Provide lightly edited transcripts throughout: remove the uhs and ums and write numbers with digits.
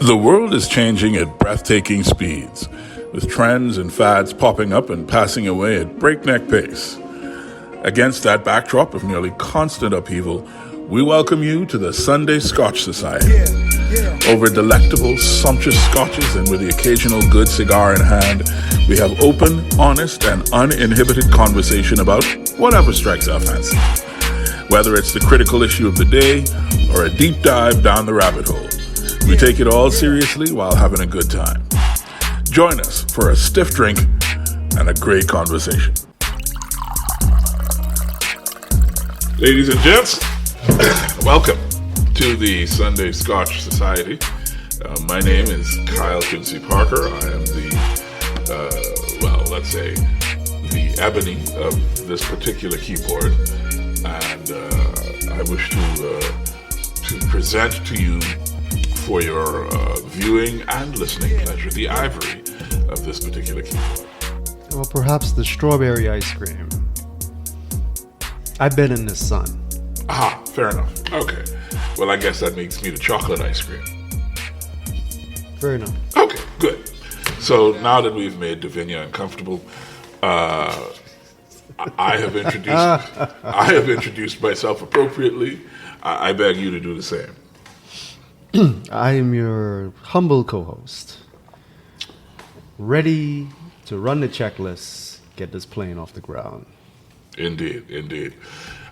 The world is changing at breathtaking speeds, with trends and fads popping up and passing away at breakneck pace. Against that backdrop of nearly constant upheaval, we welcome you to the Sunday Scotch Society. Over delectable, sumptuous scotches and with the occasional good cigar in hand, we have open, honest, and uninhibited conversation about whatever strikes our fancy. Whether it's the critical issue of the day or a deep dive down the rabbit hole, we take it all seriously while having a good time. Join us for a stiff drink and a great conversation. Ladies and gents, welcome to the Sunday Scotch Society. My name is Kyle Quincy Parker. I am the ebony of this particular keyboard, and I wish to present to you for your viewing and listening pleasure the ivory of this particular keyboard. Well, perhaps the strawberry ice cream. I've been in the sun. Aha, fair enough. Okay. Well, I guess that makes me the chocolate ice cream. Fair enough. Okay, good. So now that we've made Davinia uncomfortable, I have introduced myself appropriately. I beg you to do the same. I am your humble co-host, ready to run the checklist, get this plane off the ground. Indeed.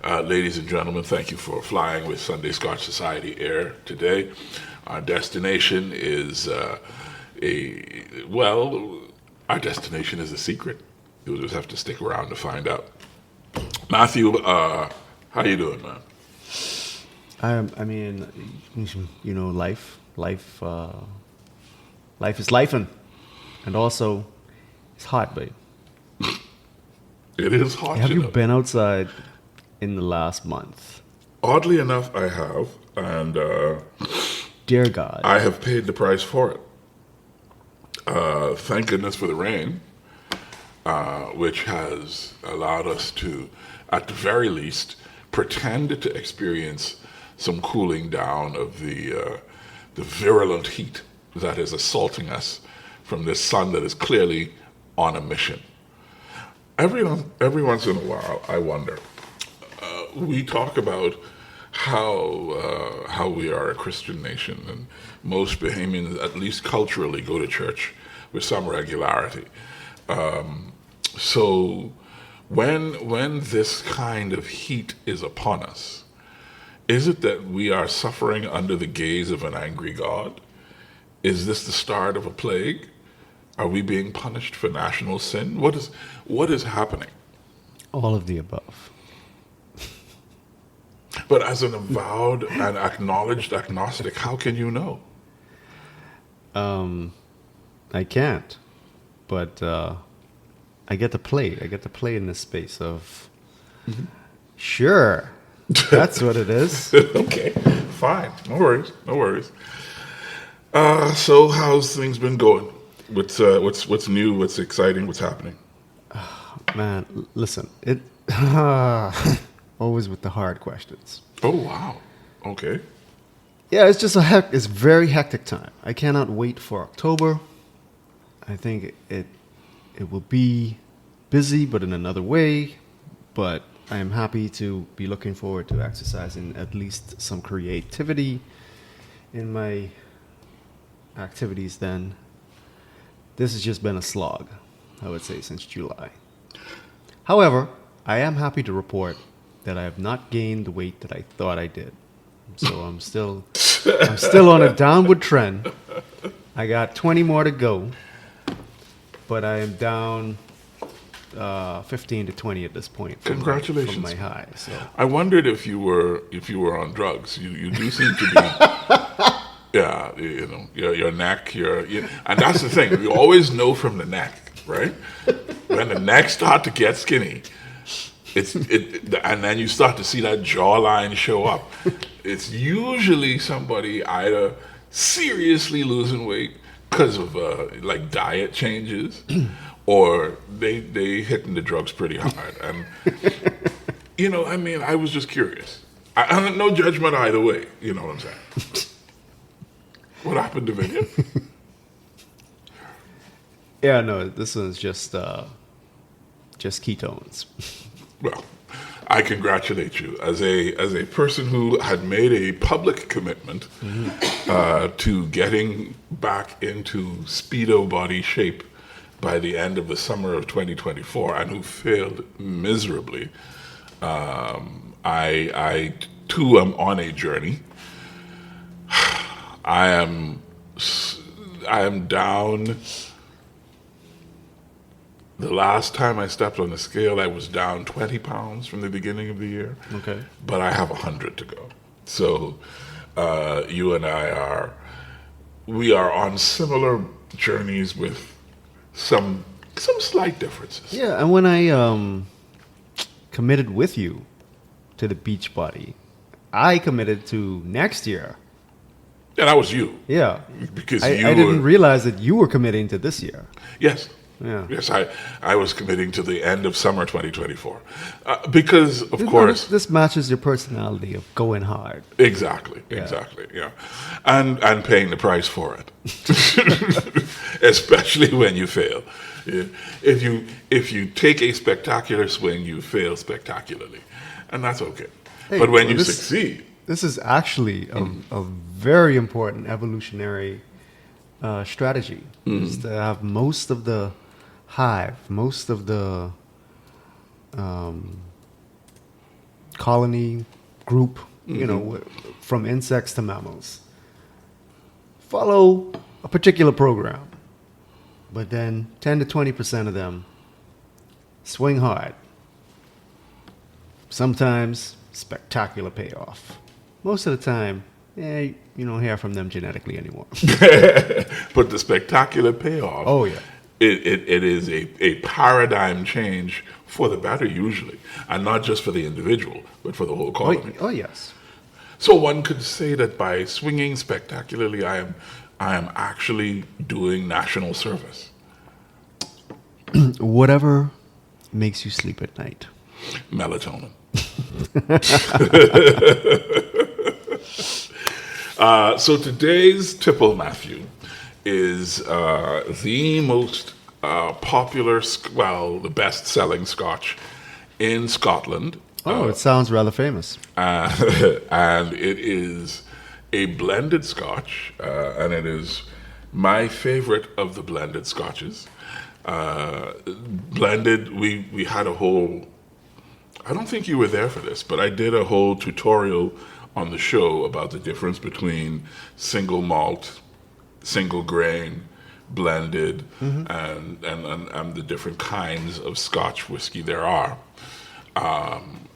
Ladies and gentlemen, thank you for flying with Sunday Scotch Society Air today. Our destination is our destination is a secret. You'll just have to stick around to find out. Matthew, how you doing, man? Life is lifing, and also it's hot, babe. It is hot. Have you been outside in the last month? Oddly enough, I have, and dear God, I have paid the price for it. Thank goodness for the rain, which has allowed us to, at the very least, pretend to experience some cooling down of the virulent heat that is assaulting us from this sun that is clearly on a mission. Every once in a while, I wonder. We talk about how we are a Christian nation, and most Bahamians, at least culturally, go to church with some regularity. So when this kind of heat is upon us, is it that we are suffering under the gaze of an angry God? Is this the start of a plague? Are we being punished for national sin? What is happening? All of the above. But as an avowed and acknowledged agnostic, how can you know? I can't, but I get to play. I get to play in this space of, sure, that's what it is. Okay, fine, no worries. So how's things been going? What's new? What's exciting? What's happening? Man, listen, it always with the hard questions. Oh wow, okay. Yeah, it's just it's very hectic time. I cannot wait for October. I think it will be busy, but in another way. But I am happy to be looking forward to exercising at least some creativity in my activities then. This has just been a slog, I would say, since July. However, I am happy to report that I have not gained the weight that I thought I did. So I'm still on a downward trend. I got 20 more to go, but I am down 15 to 20 at this point. Congratulations from my high. So I wondered if you were on drugs. You do seem to be. Yeah, your neck, and that's the thing. You always know from the neck, right? When the neck start to get skinny, and then you start to see that jawline show up. It's usually somebody either seriously losing weight because of diet changes, or they hitting the drugs pretty hard. And I was just curious. I no judgment either way. You know what I'm saying? What happened to Vineyard? Yeah, no, this one's just ketones. Well, I congratulate you as a person who had made a public commitment to getting back into Speedo body shape by the end of the summer of 2024, and who failed miserably. I too am on a journey. I am down. The last time I stepped on the scale, I was down 20 pounds from the beginning of the year. Okay. But I have 100 to go. So you and I we are on similar journeys with some slight differences. Yeah, and when I committed with you to the beach body, I committed to next year. And that was you. Yeah. Because I you didn't realize that you were committing to this year. Yes. Yeah. Yes, I was committing to the end of summer 2024. Because, of course... This matches your personality of going hard. Exactly, yeah. And paying the price for it. Especially when you fail. Yeah. If you take a spectacular swing, you fail spectacularly. And that's okay. Hey, but when you succeed... This is actually a very important evolutionary strategy. Is to have most of the hive, most of the colony group, from insects to mammals, follow a particular program, but then 10 to 20% of them swing hard. Sometimes spectacular payoff. Most of the time, you don't hear from them genetically anymore. But the spectacular payoff. Oh, yeah. It is a paradigm change for the better, usually. And not just for the individual, but for the whole colony. Oh, yes. So one could say that by swinging spectacularly, I am actually doing national service. Whatever makes you sleep at night. Melatonin. So today's tipple, Matthew, is the most popular, the best-selling Scotch in Scotland. Oh, it sounds rather famous. And it is a blended Scotch, and it is my favorite of the blended Scotches. Blended, we had a whole... I don't think you were there for this, but I did a whole tutorial on the show about the difference between single malt, single grain, blended, and the different kinds of Scotch whiskey there are.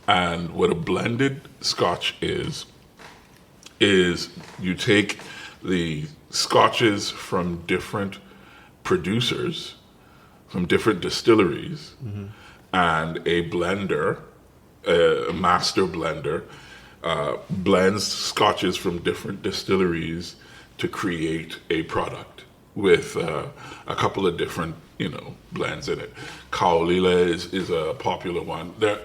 And what a blended Scotch is you take the Scotches from different producers, from different distilleries, and a blender, a master blender, blends Scotches from different distilleries to create a product with a couple of different, blends in it. Kaolila is a popular one. There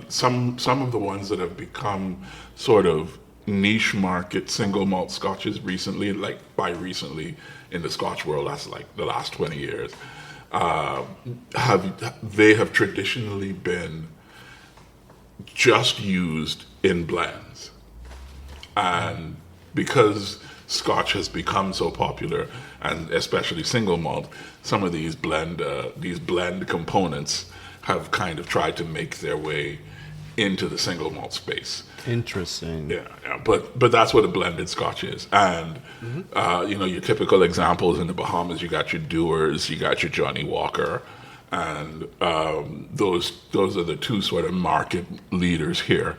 some of the ones that have become sort of niche market single malt Scotches recently, like by recently in the Scotch world, that's like the last 20 years, have traditionally been just used in blends. And because Scotch has become so popular, and especially single malt, some of these blend components have kind of tried to make their way into the single malt space. Interesting. Yeah. But that's what a blended Scotch is. And your typical examples in the Bahamas, you got your Dewar's, you got your Johnny Walker, and those are the two sort of market leaders here.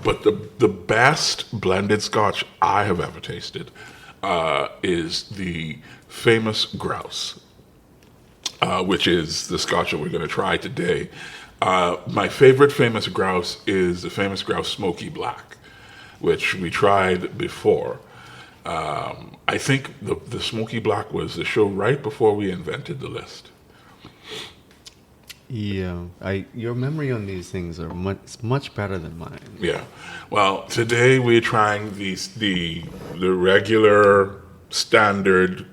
But the best blended Scotch I have ever tasted is the famous Grouse, which is the Scotch that we're going to try today. My favorite famous Grouse is the famous Grouse Smoky Black, which we tried before. I think the Smoky Black was the show right before we invented the list. Yeah, your memory on these things are much better than mine. Yeah. Well, today we're trying the regular standard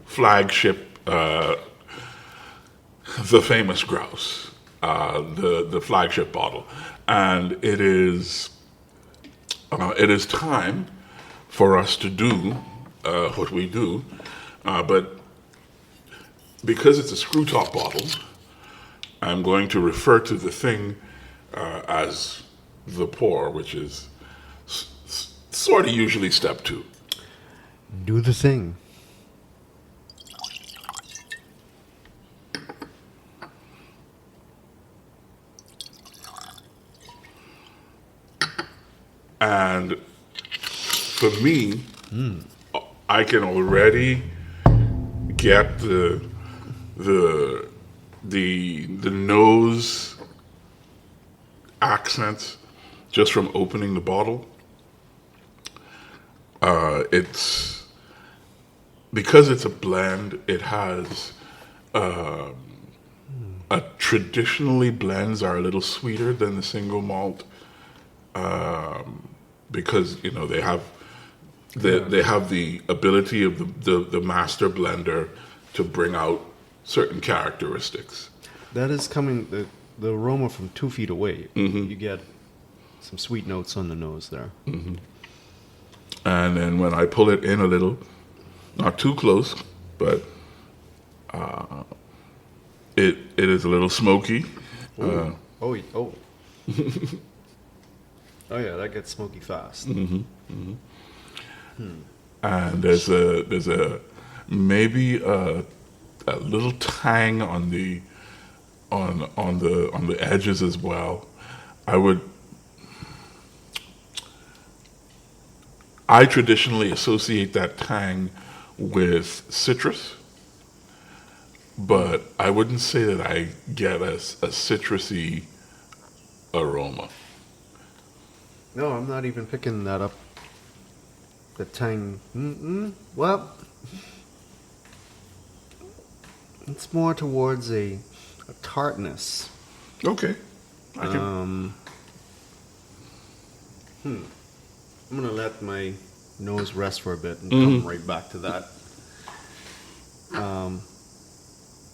flagship, the famous grouse, the flagship bottle, and it is time for us to do what we do, but because it's a screw top bottle, I'm going to refer to the thing as the pour, which is sort of usually step 2. Do the thing. And for me, I can already get the nose accents just from opening the bottle. It's because it's a blend. It has traditionally blends are a little sweeter than the single malt. Because they have the ability of the master blender to bring out certain characteristics. That is coming the aroma from 2 feet away. Mm-hmm. You get some sweet notes on the nose there. Mm-hmm. And then when I pull it in a little, not too close, but it is a little smoky. Oh. Oh yeah, that gets smoky fast. Mm-hmm. Mm-hmm. And there's a maybe a little tang on the edges as well. I traditionally associate that tang with citrus, but I wouldn't say that I get a citrusy aroma. No, I'm not even picking that up. The tang. Well, it's more towards a tartness. Okay. I'm gonna let my nose rest for a bit and come right back to that.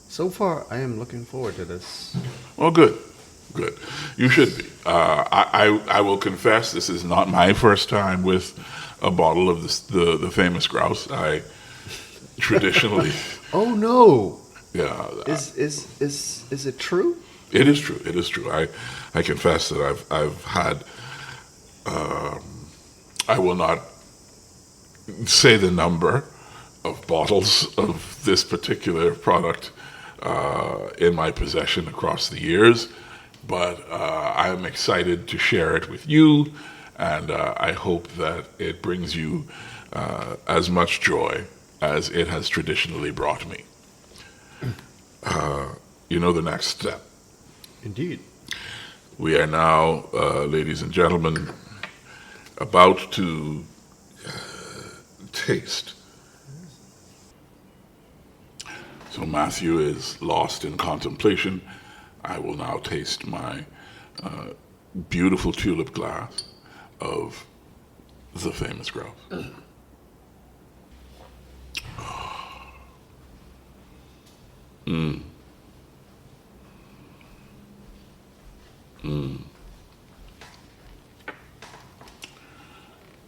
So far, I am looking forward to this. Well, good. You should be. I will confess, this is not my first time with a bottle of the famous grouse. I traditionally. Oh no! Yeah. Is it true? It is true. I confess that I've had. I will not say the number of bottles of this particular product in my possession across the years, but I am excited to share it with you, and I hope that it brings you as much joy as it has traditionally brought me. The next step. Indeed. We are now, ladies and gentlemen, about to taste. So Matthew is lost in contemplation. I will now taste my beautiful tulip glass of the famous grouse.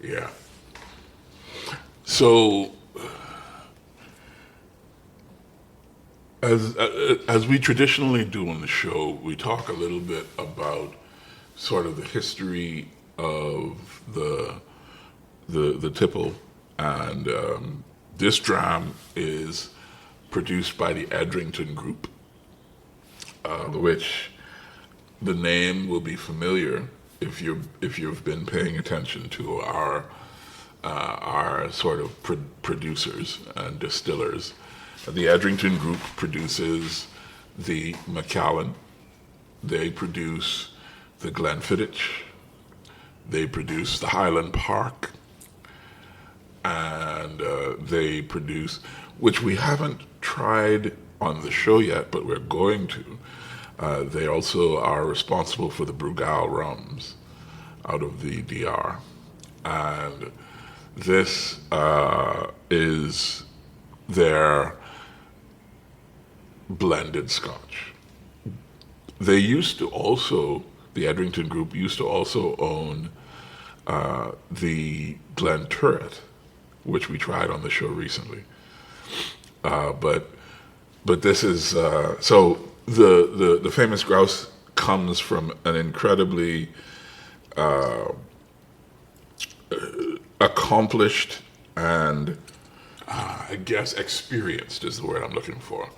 Yeah. So, as we traditionally do on the show, we talk a little bit about sort of the history of the tipple, and this dram is produced by the Edrington Group, which the name will be familiar if you've been paying attention to our sort of producers and distillers. The Edrington Group produces the Macallan, they produce the Glenfiddich, they produce the Highland Park, and they produce, which we haven't tried on the show yet, but we're going to. They also are responsible for the Brugal rums out of the DR. And this is their blended Scotch. They used to also, the Edrington Group used to also own the Glenturret, which we tried on the show recently. But this is so the famous grouse comes from an incredibly accomplished and I guess experienced is the word I'm looking for.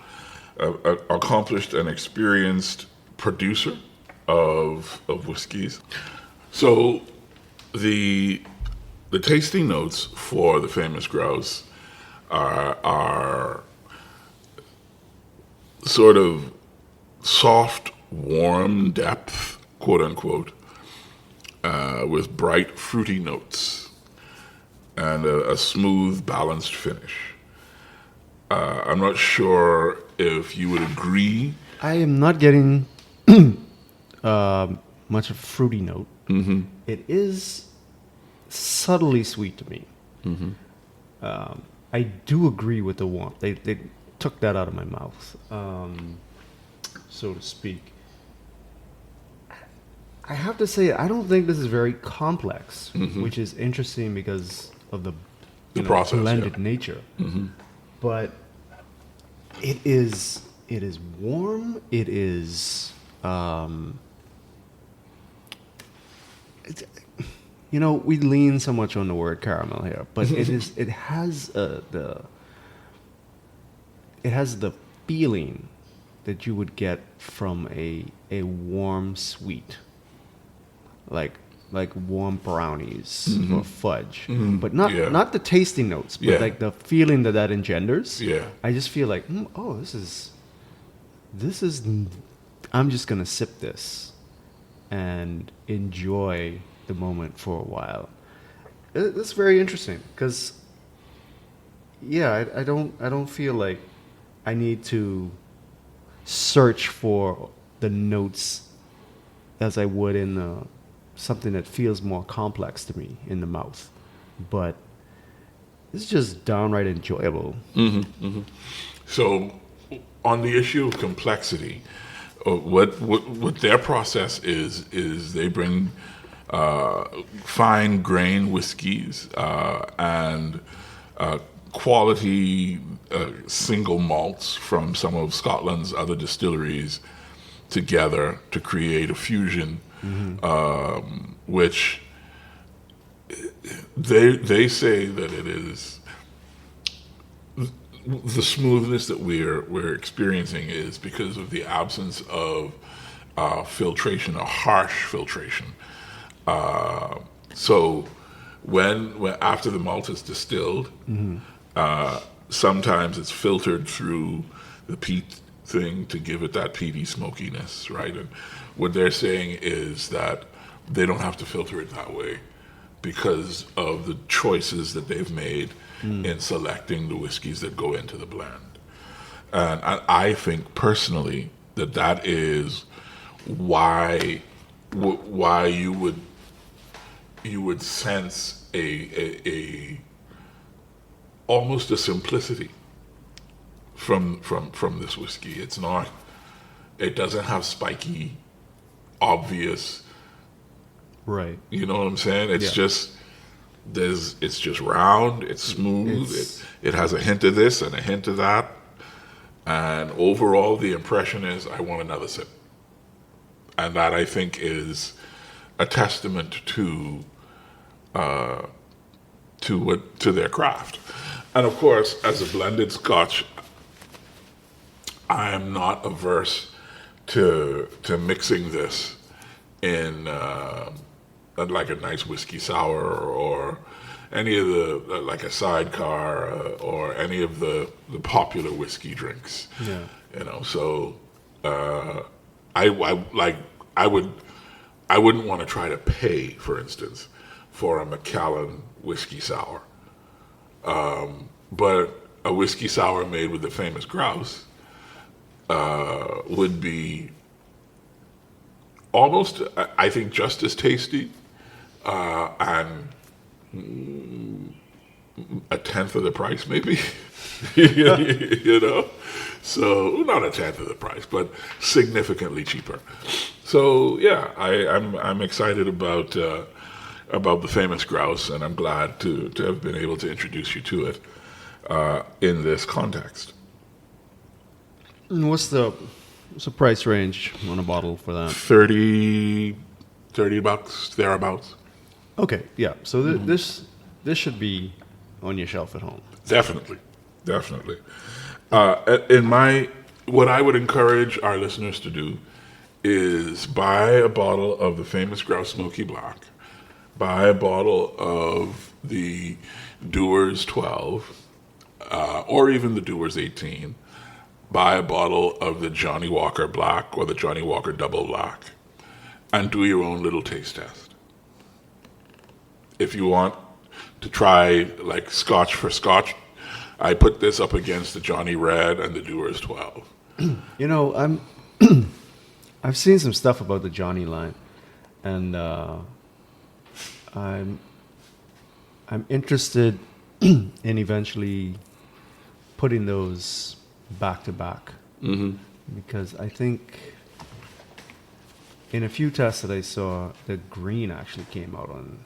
Accomplished and experienced producer of whiskeys. So the tasting notes for the famous grouse are sort of soft, warm depth, quote unquote, with bright, fruity notes and a smooth, balanced finish. I'm not sure if you would agree. I am not getting much of a fruity note. Mm-hmm. It is subtly sweet to me. Mm-hmm. I do agree with the warmth. They took that out of my mouth, so to speak. I have to say, I don't think this is very complex, mm-hmm. which is interesting because of the process, blended nature. Mm-hmm. But it is warm. It is, we lean so much on the word caramel here, but it has the feeling that you would get from a warm sweet, like warm brownies mm-hmm. or fudge, mm-hmm. but not the tasting notes, but like the feeling that engenders. Yeah, I just feel like, this is. I'm just gonna sip this and enjoy the moment for a while. It's very interesting because, I don't feel like I need to search for the notes as I would in something that feels more complex to me in the mouth. But it's just downright enjoyable. Mm-hmm, mm-hmm. So, on the issue of complexity, what their process is they bring fine grain whiskeys and quality single malts from some of Scotland's other distilleries together to create a fusion, mm-hmm. Which they say that it is the smoothness that we're experiencing is because of the absence of filtration, or harsh filtration. So when after the malt is distilled, mm-hmm. Sometimes it's filtered through the peat thing to give it that peaty smokiness, right? And what they're saying is that they don't have to filter it that way because of the choices that they've made in selecting the whiskeys that go into the blend. And I think personally that is why you would sense a almost a simplicity from this whiskey. It doesn't have spiky, obvious, right? You know what I'm saying? It's just round, it's smooth, it has a hint of this and a hint of that, and overall the impression is I want another sip. And that, I think, is a testament to their craft. And of course, as a blended Scotch, I am not averse to mixing this in like a nice whiskey sour or any of the like a sidecar or any of the popular whiskey drinks. Yeah. So I wouldn't want to try to pay, for instance, for a Macallan whiskey sour. But a whiskey sour made with the famous grouse would be almost, I think, just as tasty and a tenth of the price, maybe. You know, so not a tenth of the price, but significantly cheaper. So yeah, I'm excited about the famous grouse, and I'm glad to have been able to introduce you to it in this context. And what's the price range on a bottle for that? 30 bucks thereabouts. Okay, yeah. So this should be on your shelf at home. Definitely. What I would encourage our listeners to do is buy a bottle of the famous Grouse Smoky Black, buy a bottle of the Dewar's 12, or even the Dewar's 18, buy a bottle of the Johnny Walker Black or the Johnny Walker Double Black, and do your own little taste test. If you want to try like Scotch for Scotch, I put this up against the Johnny Red and the Dewar's 12. You know, I've seen some stuff about the Johnny line, and I'm interested in eventually putting those back to back, because I think in a few tests that I saw, the green actually came out on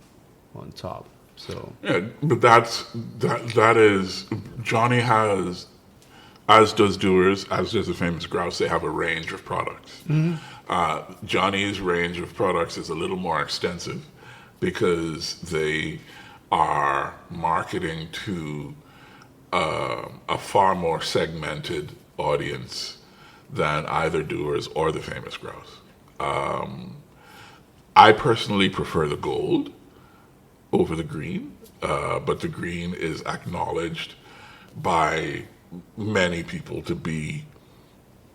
top. So yeah, but that is Johnny has, as does Dewar's, as does the famous Grouse. They have a range of products. Johnny's range of products is a little more extensive because they are marketing to a far more segmented audience than either Dewar's or the famous Grouse. I personally prefer the gold over the green, but the green is acknowledged by many people to be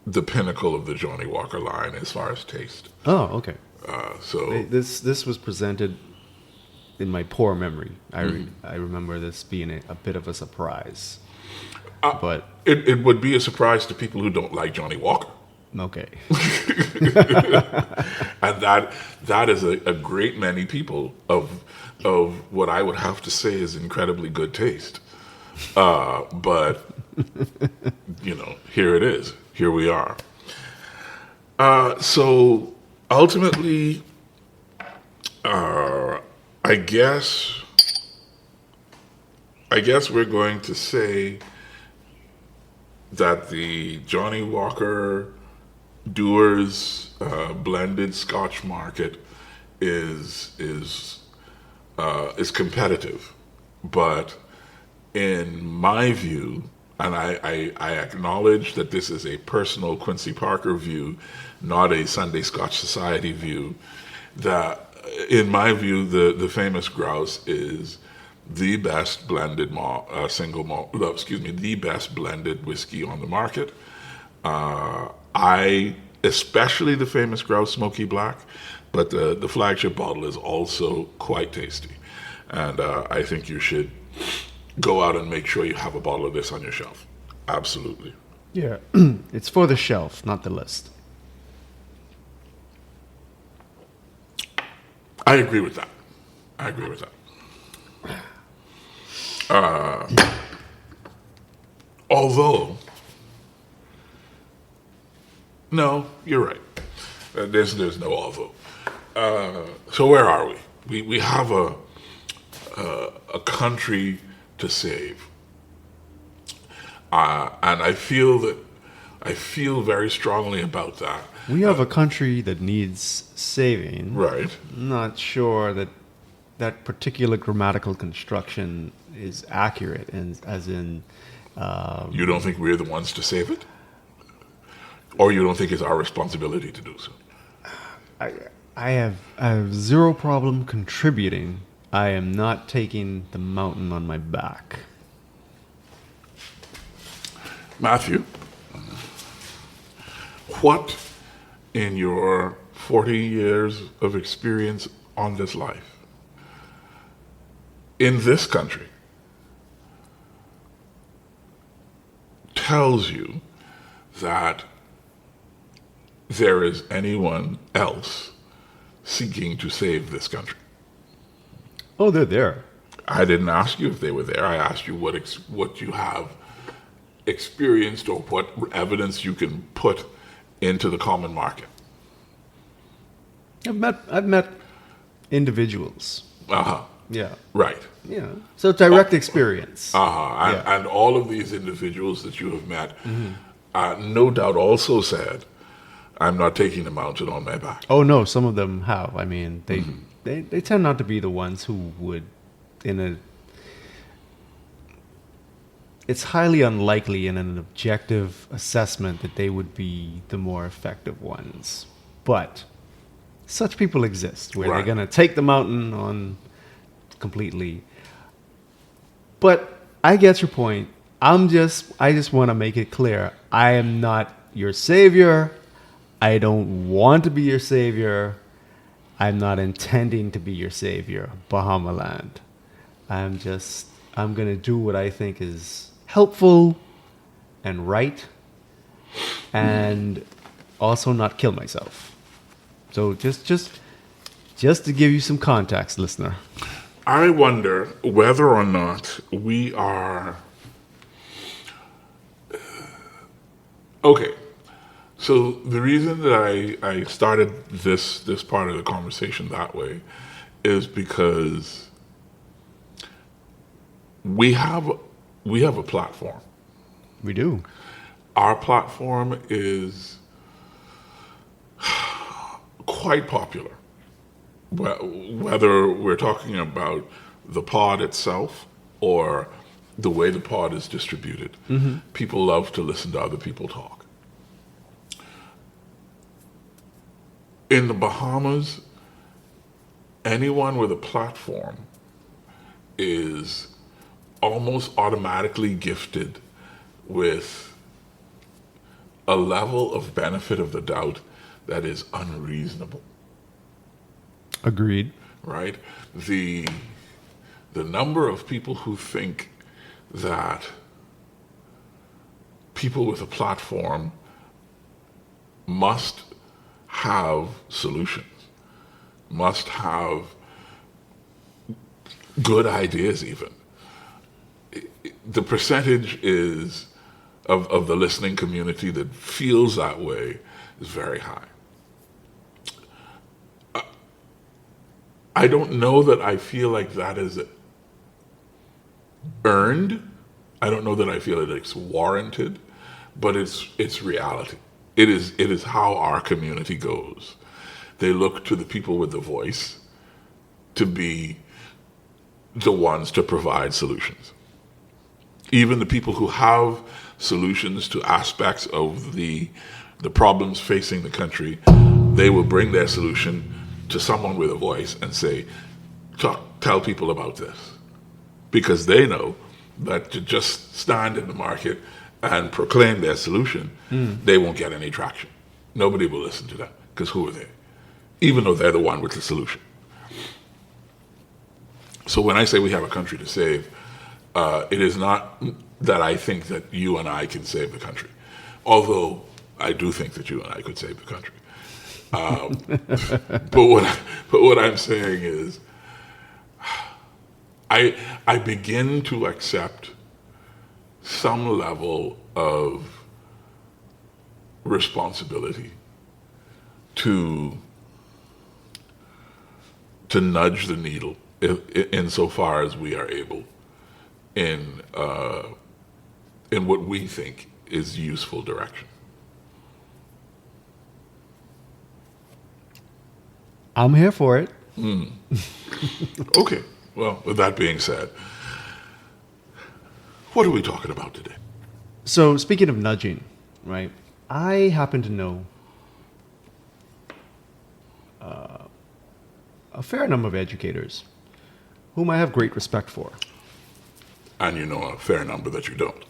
the pinnacle of the Johnny Walker line as far as taste. oh, okay. So This was presented in my poor memory. I remember this being a bit of a surprise, but it would be a surprise to people who don't like Johnny Walker. okay. And that is a great many people of what I would have to say is incredibly good taste. But here it is. Here we are. So ultimately, I guess we're going to say that the Johnny Walker Dewar's blended Scotch market is competitive, but in my view, and I acknowledge that this is a personal Quincy Parker view, not a Sunday Scotch Society view, that in my view, the famous Grouse is the best blended the best blended whiskey on the market. Especially the famous Grouse Smoky Black, but the flagship bottle is also quite tasty. And I think you should go out and make sure you have a bottle of this on your shelf. Absolutely. Yeah, it's for the shelf, not the list. I agree with that. Although, no, you're right. There's no although. So where are we? We have a country to save, and I feel very strongly about that. We have a country that needs saving. Right. Not sure that particular grammatical construction is accurate, and as in. You don't think we're the ones to save it? Or you don't think it's our responsibility to do so? I have zero problem contributing. I am not taking the mountain on my back. Matthew, what in your 40 years of experience on this life, in this country, tells you that there is anyone else seeking to save this country? Oh, they're there. I didn't ask you if they were there. I asked you what you have experienced or what evidence you can put into the common market. I've met individuals. Uh-huh. Yeah. Right. Yeah. So direct experience. Uh-huh. Yeah. And all of these individuals that you have met, no doubt also said, I'm not taking the mountain on my back. Oh no, some of them have. I mean, they tend not to be the ones who would it's highly unlikely in an objective assessment that they would be the more effective ones. But such people exist where Right. they're going to take the mountain on completely. But I get your point. I just want to make it clear. I am not your savior. I don't want to be your savior. I'm not intending to be your savior, Bahama Land. I'm going to do what I think is helpful and right, and also not kill myself. So just to give you some context, listener. I wonder whether or not we are... Okay, so the reason that I started this part of the conversation that way is because we have a platform. We do. Our platform is quite popular. Whether we're talking about the pod itself or the way the pod is distributed, people love to listen to other people talk. In the Bahamas, anyone with a platform is almost automatically gifted with a level of benefit of the doubt that is unreasonable. Agreed. Right? The number of people who think that people with a platform must have solutions, must have good ideas even. The percentage is of the listening community that feels that way is very high. I don't know that I feel like that is earned. I don't know that I feel that it's warranted, but it's reality. It is how our community goes. They look to the people with the voice to be the ones to provide solutions. Even the people who have solutions to aspects of the problems facing the country, they will bring their solution to someone with a voice and say, tell people about this. Because they know that to just stand in the market and proclaim their solution, they won't get any traction. Nobody will listen to that, because who are they? Even though they're the one with the solution. So when I say we have a country to save, it is not that I think that you and I can save the country. Although I do think that you and I could save the country. But what I'm saying is, I begin to accept some level of responsibility to nudge the needle insofar as we are able in what we think is useful direction. I'm here for it. Okay. Well, with that being said, what are we talking about today? So speaking of nudging, right? I happen to know a fair number of educators whom I have great respect for. And you know a fair number that you don't.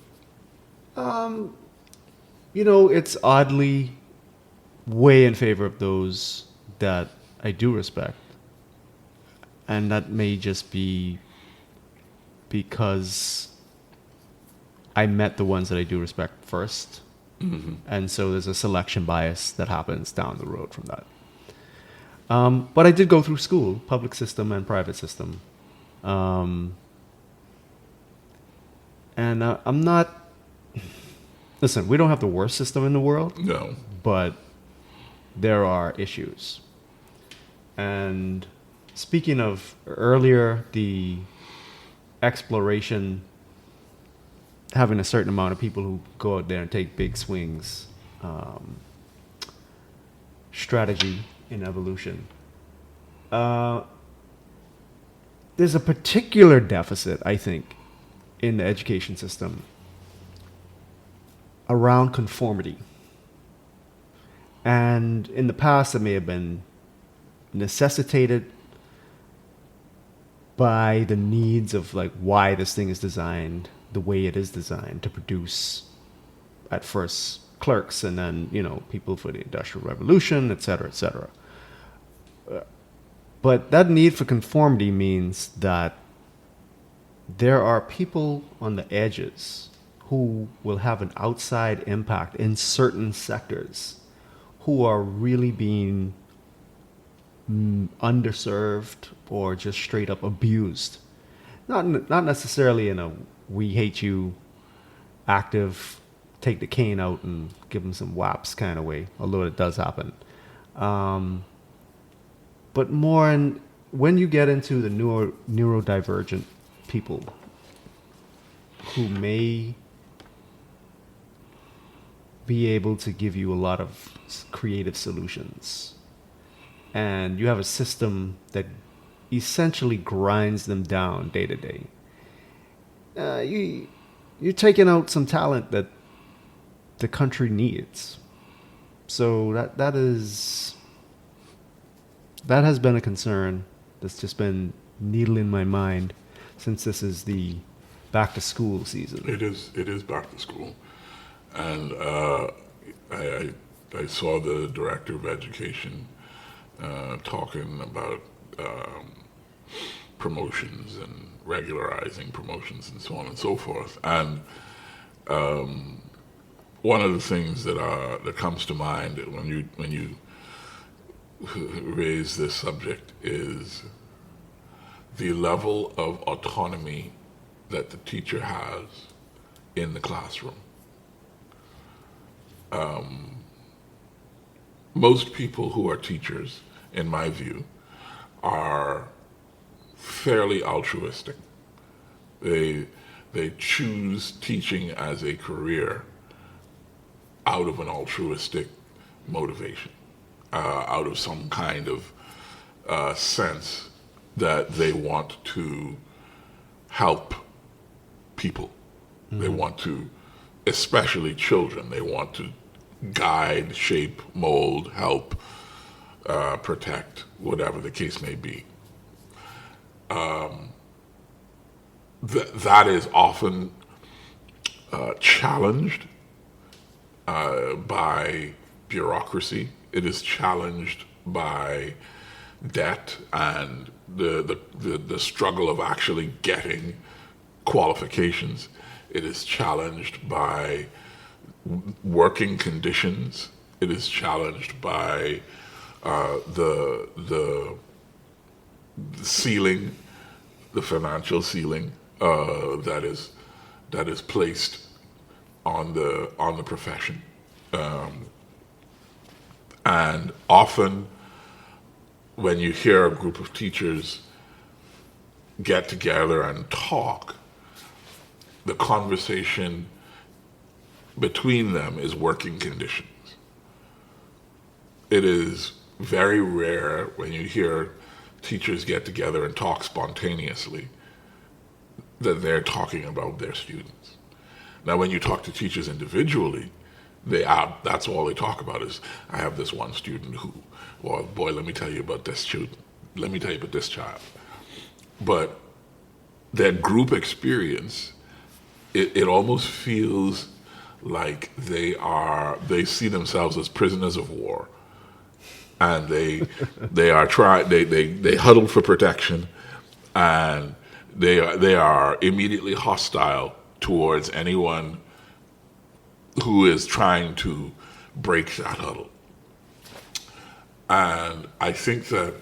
You know, it's oddly way in favor of those that I do respect. And that may just be because I met the ones that I do respect first. Mm-hmm. And so there's a selection bias that happens down the road from that. But I did go through school, public system and private system. And I'm not. Listen, we don't have the worst system in the world, No. but there are issues. And speaking of earlier, the exploration, having a certain amount of people who go out there and take big swings, strategy in evolution. There's a particular deficit, I think, in the education system around conformity. And in the past, it may have been necessitated by the needs of like why this thing is designed the way it is designed to produce at first clerks and then, people for the Industrial Revolution, et cetera, et cetera. But that need for conformity means that there are people on the edges who will have an outside impact in certain sectors who are really being underserved or just straight up abused. Not necessarily in a we hate you active, take the cane out and give them some whaps kind of way, although it does happen. But more in when you get into the neurodivergent people who may be able to give you a lot of creative solutions, and you have a system that essentially grinds them down day to day, you're taking out some talent that the country needs. So that has been a concern that's just been needling my mind since this is the back to school season. It is back to school, and I saw the director of education talking about promotions and regularizing promotions and so on and so forth. And one of the things that comes to mind when you raise this subject is the level of autonomy that the teacher has in the classroom. Most people who are teachers, in my view, are fairly altruistic. They choose teaching as a career out of an altruistic motivation, out of some kind of sense that they want to help people. Mm-hmm. They want to, especially children, they want to guide, shape, mold, help, protect, whatever the case may be. That is often challenged by bureaucracy. It is challenged by debt and the struggle of actually getting qualifications. It is challenged by working conditions. It is challenged by the ceiling, the financial ceiling that is placed on the profession, and often when you hear a group of teachers get together and talk, the conversation between them is working conditions. It is very rare when you hear teachers get together and talk spontaneously that they're talking about their students. Now, when you talk to teachers individually, that's all they talk about is, I have this one student who, well, boy, let me tell you about this student. Let me tell you about this child. But their group experience, it almost feels like they see themselves as prisoners of war, and they huddle for protection, and they are immediately hostile towards anyone who is trying to break that huddle. And I think that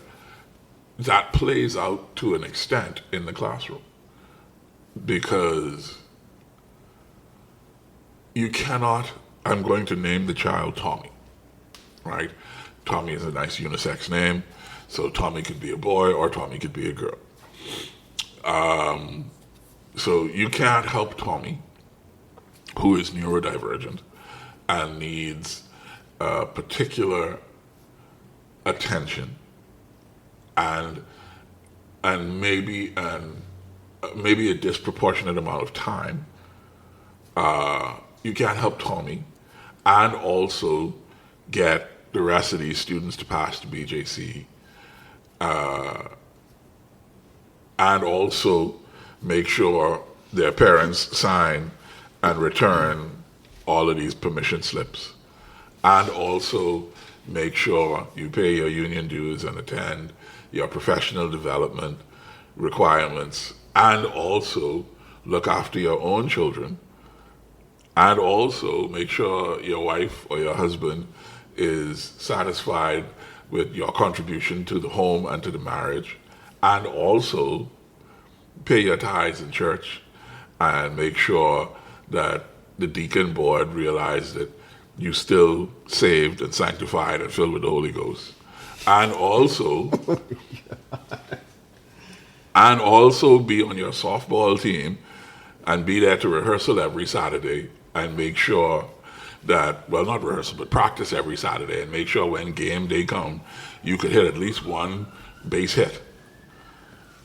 plays out to an extent in the classroom, because you cannot, I'm going to name the child Tommy, right? Tommy is a nice unisex name, so Tommy could be a boy or Tommy could be a girl. So you can't help Tommy, who is neurodivergent and needs particular attention and maybe a disproportionate amount of time. You can't help Tommy and also get the rest of these students to pass to BJC, and also make sure their parents sign and return all of these permission slips, and also make sure you pay your union dues and attend your professional development requirements, and also look after your own children, and also make sure your wife or your husband is satisfied with your contribution to the home and to the marriage, and also pay your tithes in church and make sure that the deacon board realize that you still saved and sanctified and filled with the Holy Ghost. And also and also be on your softball team and be there to rehearsal every Saturday and make sure that, well, not rehearsal, but practice every Saturday and make sure when game day come, you could hit at least one base hit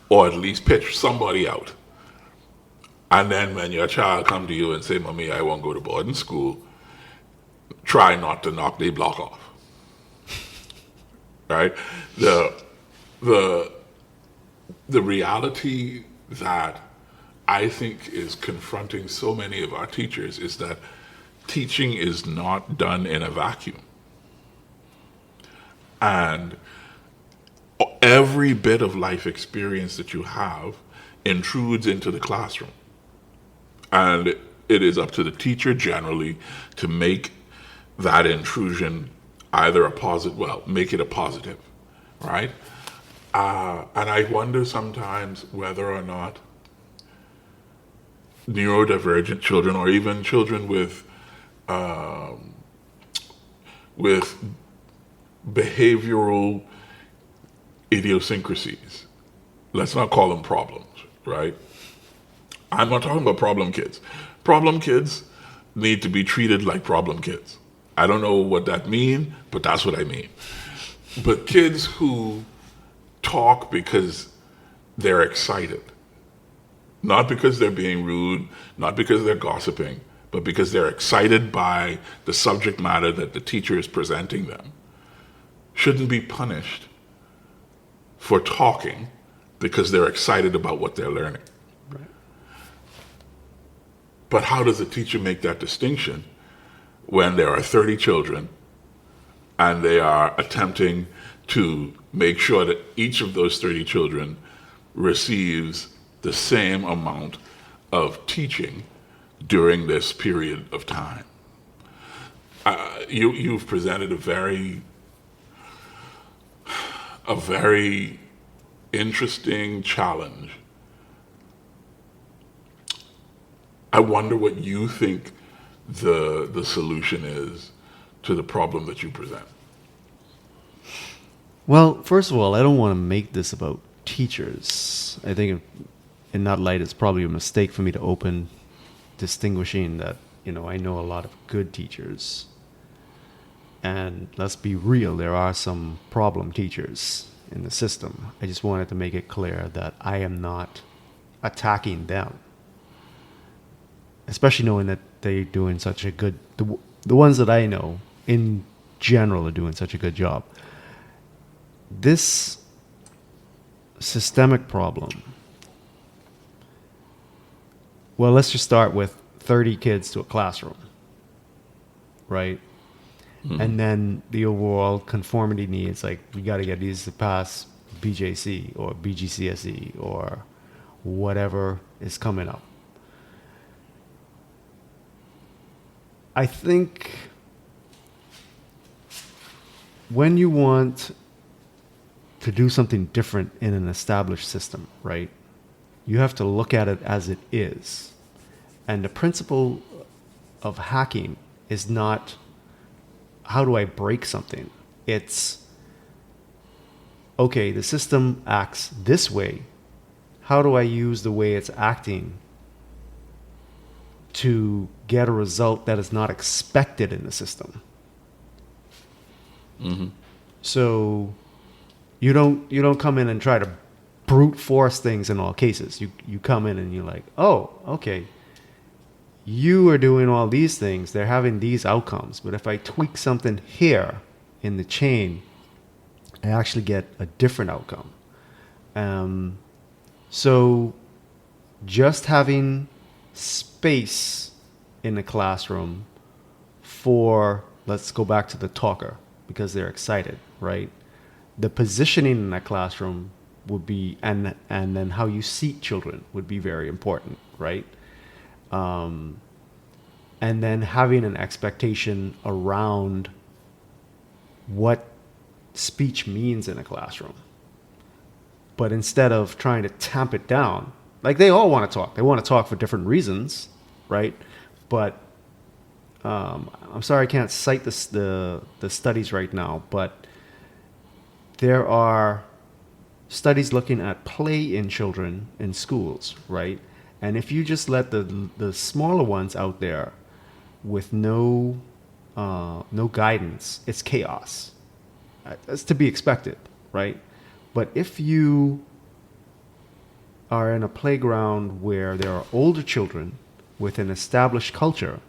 or at least pitch somebody out. And then when your child come to you and say, Mommy, I won't go to boarding school, try not to knock the block off. Right? The reality that I think is confronting so many of our teachers is that teaching is not done in a vacuum. And every bit of life experience that you have intrudes into the classroom. And it is up to the teacher generally to make that intrusion either make it a positive, right? And I wonder sometimes whether or not neurodivergent children or even children with behavioral idiosyncrasies, let's not call them problems, right? I'm not talking about problem kids. Problem kids need to be treated like problem kids. I don't know what that means, but that's what I mean. But kids who talk because they're excited, not because they're being rude, not because they're gossiping, but because they're excited by the subject matter that the teacher is presenting them, shouldn't be punished for talking because they're excited about what they're learning. Right. But how does a teacher make that distinction when there are 30 children and they are attempting to make sure that each of those 30 children receives the same amount of teaching during this period of time? You've presented a very interesting challenge. I wonder what you think the solution is to the problem that you present. Well, first of all, I don't want to make this about teachers. I think in that light, it's probably a mistake for me to open distinguishing that, I know a lot of good teachers. And let's be real, there are some problem teachers in the system. I just wanted to make it clear that I am not attacking them, especially knowing that they're doing such a good, the ones that I know in general are doing such a good job. This systemic problem, well, let's just start with 30 kids to a classroom, right? Mm-hmm. And then the overall conformity needs, like we got to get these to pass BJC or BGCSE or whatever is coming up. I think when you want to do something different in an established system, right, you have to look at it as it is. And the principle of hacking is not how do I break something. It's okay, the system acts this way. How do I use the way it's acting to get a result that is not expected in the system? So you don't come in and try to brute force things in all cases. You come in and you're like, oh, okay, you are doing all these things. They're having these outcomes. But if I tweak something here in the chain, I actually get a different outcome. So just having space in the classroom for, let's go back to the talker, because they're excited, right? The positioning in that classroom would be, and then how you seat children would be very important, right? And then having an expectation around what speech means in a classroom. But instead of trying to tamp it down, like they all want to talk. They want to talk for different reasons, right? But I'm sorry I can't cite the studies right now, but there are studies looking at play in children in schools, right? And if you just let the smaller ones out there with no guidance, it's chaos. That's to be expected, right? But if you are in a playground where there are older children with an established culture,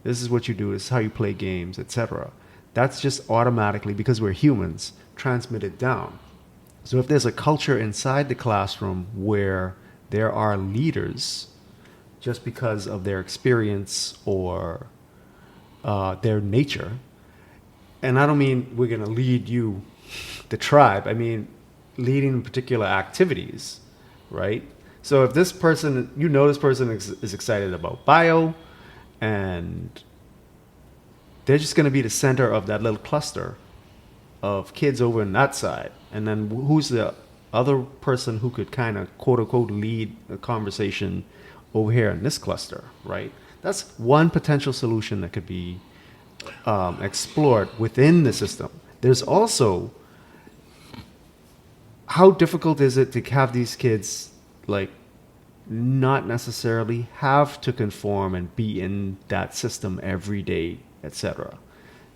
this is what you do, this is how you play games, etc. That's just automatically, because we're humans, transmitted down. So if there's a culture inside the classroom where there are leaders just because of their experience or their nature, and I don't mean we're going to lead you, the tribe, I mean leading particular activities, right? So if this person, this person is excited about bio, and they're just going to be the center of that little cluster of kids over on that side. And then who's the other person who could kind of quote unquote lead a conversation over here in this cluster, right? That's one potential solution that could be explored within the system. There's also, how difficult is it to have these kids like not necessarily have to conform and be in that system every day, etc.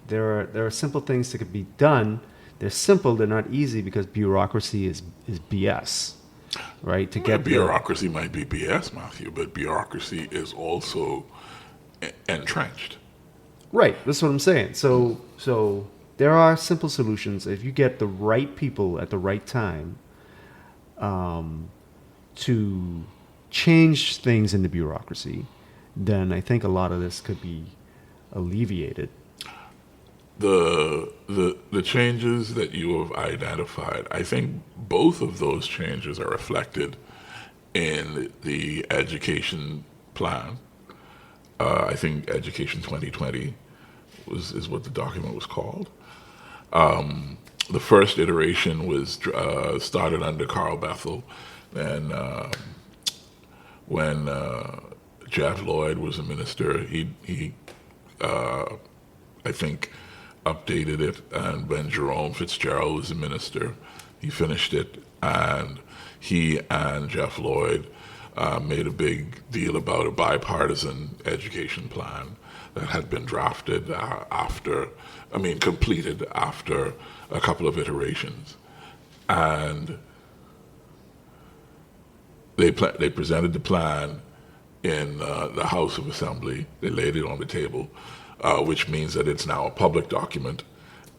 There are simple things that could be done. They're simple, they're not easy, because bureaucracy is BS, right? To get bureaucracy might be BS, Matthew, but bureaucracy is also entrenched. Right, that's what I'm saying. So there are simple solutions if you get the right people at the right time to change things in the bureaucracy. Then I think a lot of this could be alleviated. The changes that you have identified, I think both of those changes are reflected in the education plan. I think Education 2020 is what the document was called. The first iteration was started under Carl Bethel, and when Jeff Lloyd was a minister, he I think updated it, and when Jerome Fitzgerald was a minister, he finished it, and he and Jeff Lloyd made a big deal about a bipartisan education plan that had been drafted completed after a couple of iterations. And they presented the plan in the House of Assembly. They laid it on the table, which means that it's now a public document,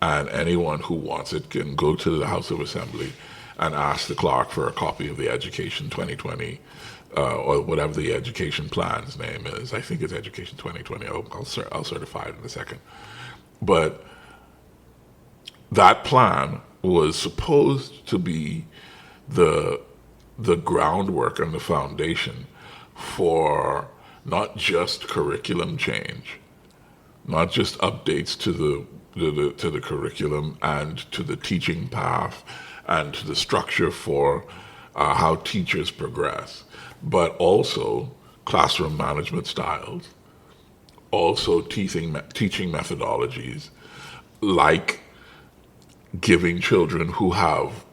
and anyone who wants it can go to the House of Assembly and ask the clerk for a copy of the Education 2020, or whatever the education plan's name is. I think it's Education 2020. I'll certify it in a second. But that plan was supposed to be the groundwork and the foundation for not just curriculum change, not just updates to the curriculum and to the teaching path and to the structure for how teachers progress, but also classroom management styles, also teaching methodologies like giving children who have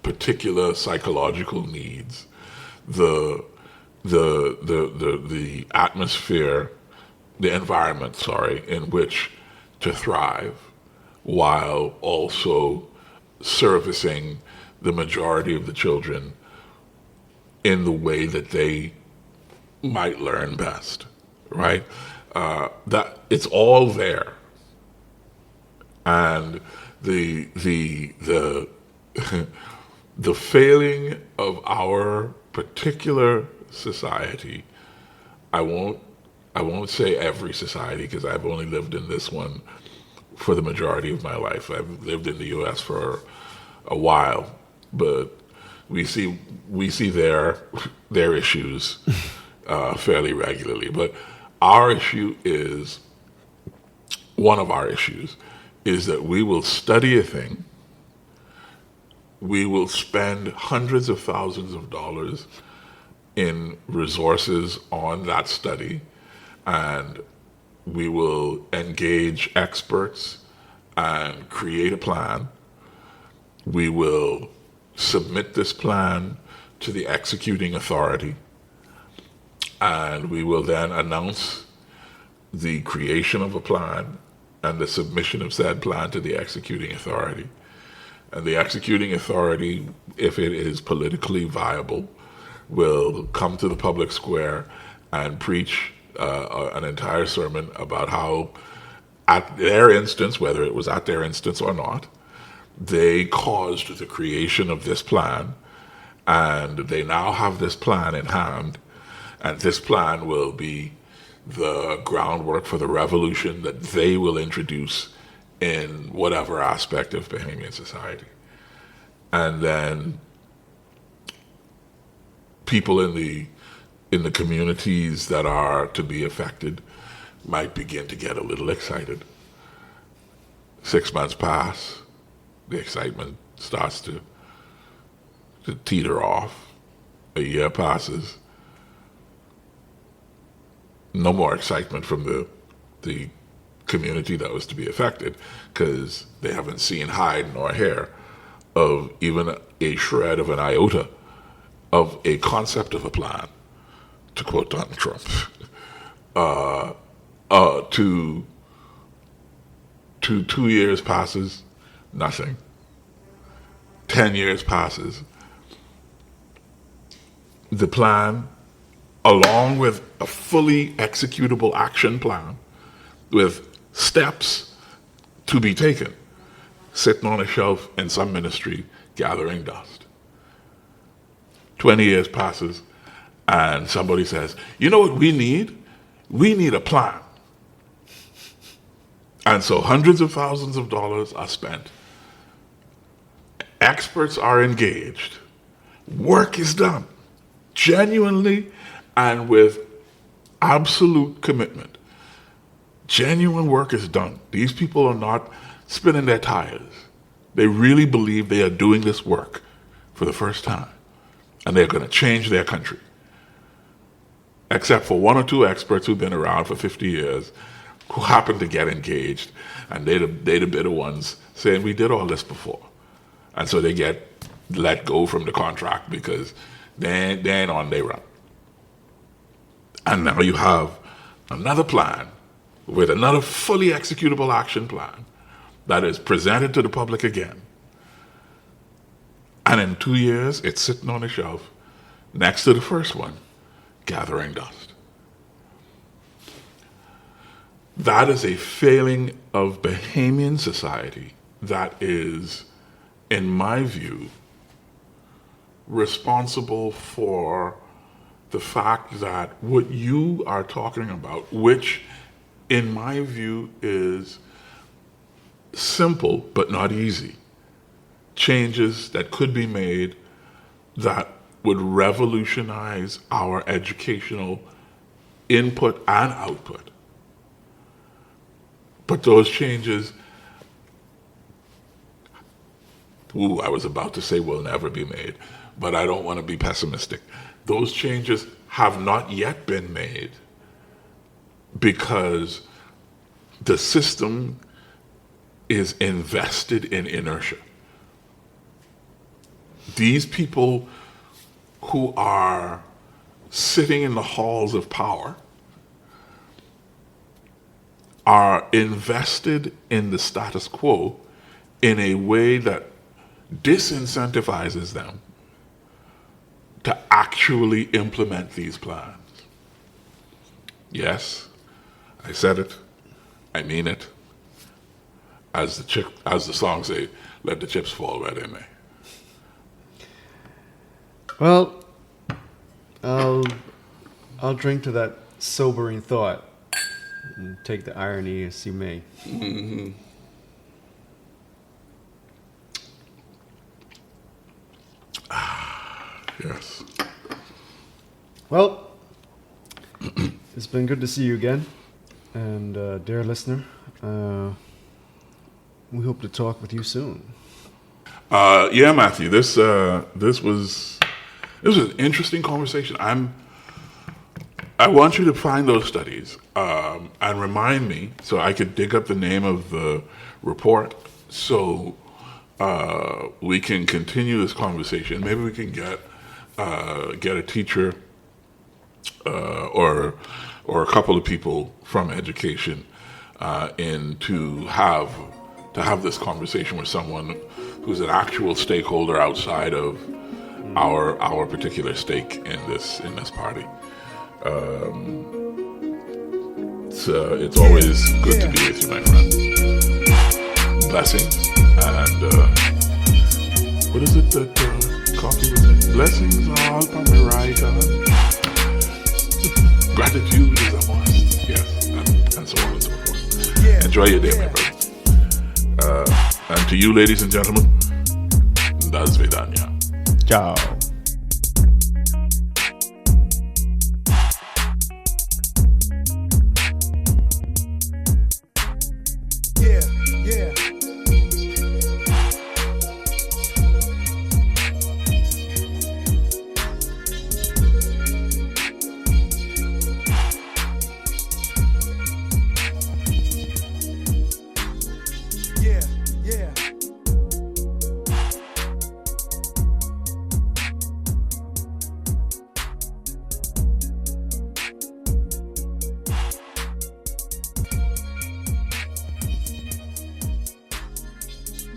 particular psychological needs the atmosphere, the environment, in which to thrive, while also servicing the majority of the children in the way that they might learn best, right? That it's all there, and the the failing of our particular society. I won't say every society, because I've only lived in this one for the majority of my life. I've lived in the U.S. for a while, but we see their issues fairly regularly. But our issue is one of our issues is that we will study a thing, we will spend hundreds of thousands of dollars in resources on that study, and we will engage experts and create a plan. We will submit this plan to the executing authority, and we will then announce the creation of a plan and the submission of said plan to the executing authority. And the executing authority, if it is politically viable, will come to the public square and preach an entire sermon about how, at their instance, whether it was at their instance or not, they caused the creation of this plan, and they now have this plan in hand, and this plan will be the groundwork for the revolution that they will introduce in whatever aspect of Bahamian society. And then people in the communities that are to be affected might begin to get a little excited. 6 months pass, the excitement starts to teeter off. A year passes. No more excitement from the community that was to be affected, because they haven't seen hide nor hair of even a shred of an iota of a concept of a plan, to quote Donald Trump. To 2 years passes, nothing. 10 years passes. The plan, along with a fully executable action plan with steps to be taken, sitting on a shelf in some ministry gathering dust. 20 years passes, and somebody says, you know what we need? We need a plan. And so hundreds of thousands of dollars are spent. Experts are engaged. Work is done, genuinely and with absolute commitment. Genuine work is done. These people are not spinning their tires. They really believe they are doing this work for the first time, and they're going to change their country. Except for one or two experts who've been around for 50 years who happen to get engaged, and they're the bitter ones saying, we did all this before. And so they get let go from the contract because they ain't on their run. And now you have another plan with another fully executable action plan that is presented to the public again. And in 2 years, it's sitting on a shelf next to the first one, gathering dust. That is a failing of Bahamian society that is, in my view, responsible for the fact that what you are talking about, which in my view is simple but not easy, changes that could be made that would revolutionize our educational input and output. But those changes, I was about to say will never be made, but I don't want to be pessimistic. Those changes have not yet been made because the system is invested in inertia. These people who are sitting in the halls of power are invested in the status quo in a way that disincentivizes them to actually implement these plans. Yes, I said it. I mean it. As the song say, let the chips fall where they may. Well, I'll drink to that sobering thought and take the irony as you may. Mm-hmm. Yes. Well, it's been good to see you again. And dear listener, we hope to talk with you soon. Yeah, Matthew, this was an interesting conversation. I want you to find those studies and remind me so I could dig up the name of the report so we can continue this conversation. Maybe we can get a teacher or a couple of people from education in to have this conversation with someone who's an actual stakeholder outside of our particular stake in this party. It's always good to be with you, my friend. Blessings and what is it that coffee was saying? Blessings all upon the right hand. Gratitude is a must. Yes, and so on and so forth. Enjoy your day, my brother. And to you, ladies and gentlemen, do svidania. Ciao.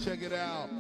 Check it out.